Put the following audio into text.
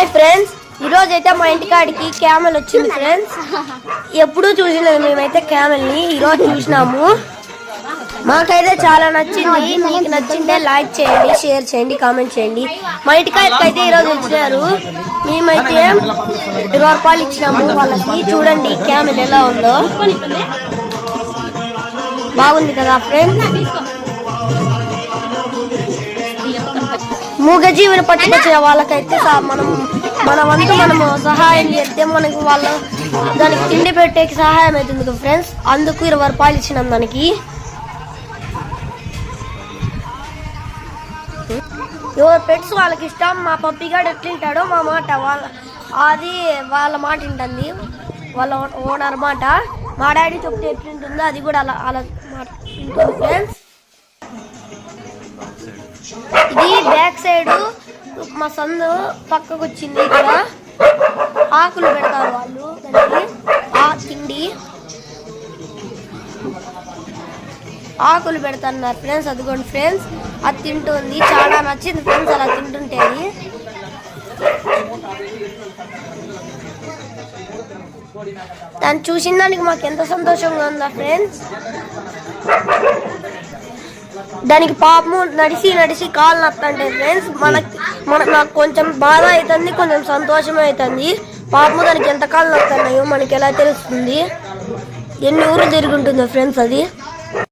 Hi friends, ఈరోజు అయితే మా ఇంటికాడికి క్యామెల్ వచ్చింది ఫ్రెండ్స్. ఎప్పుడూ చూసినది మేమైతే క్యామెల్ని ఈరోజు చూసినాము. మాకైతే చాలా నచ్చింది. మీకు నచ్చిందే లైక్ చేయండి, షేర్ చేయండి, కామెంట్ చేయండి. మా ఇంటికాడికి అయితే ఈరోజు వచ్చినారు. మేమైతే 20 రూపాయలు ఇచ్చినాము వాళ్ళకి. చూడండి క్యామెల్ ఎలా ఉందో, బాగుంది కదా ఫ్రెండ్స్. మూగజీవిని పట్టుకొచ్చిన వాళ్ళకైతే మన వంతు మనము సహాయం చేస్తే మనకి వాళ్ళ దానికి తిండి పెట్టేకి సహాయం అవుతుంది కదా ఫ్రెండ్స్. అందుకు 20 రూపాయలు ఇచ్చినాం దానికి. ఎవరు పెట్స్ వాళ్ళకి ఇష్టం. మా పప్పిగాడు ఎట్లుంటాడో మా మాట వాళ్ళ మాట వింటుంది, వాళ్ళ ఓనర్ మాట. మా డాడీ చెప్తే ఎట్లుంటుందో అది కూడా అలా మాట వింటుంది ఫ్రెండ్స్. ఇది బ్యాక్ సైడ్ మా సందు పక్కకు వచ్చింది. ఇక్కడ ఆకులు పెడతారు వాళ్ళు దానికి, తిండి ఆకులు పెడతారు ఫ్రెండ్స్. అదిగోండి ఫ్రెండ్స్, అది తింటుంది. చాలా నచ్చింది ఫ్రెండ్స్ అలా తింటుంటే. అది దాన్ని చూసిన దానికి మాకు ఎంత సంతోషంగా ఉందా ఫ్రెండ్స్. దానికి పాపము నడిచి కాలు నత్తంటే ఫ్రెండ్స్ నాకు కొంచెం బాధ అవుతుంది, కొంచెం సంతోషం అవుతుంది. పాపము దానికి ఎంత కాలు నస్తున్నాయో మనకి ఎలా తెలుస్తుంది, ఎన్ని ఊరు తిరుగుంటుందో ఫ్రెండ్స్ అది.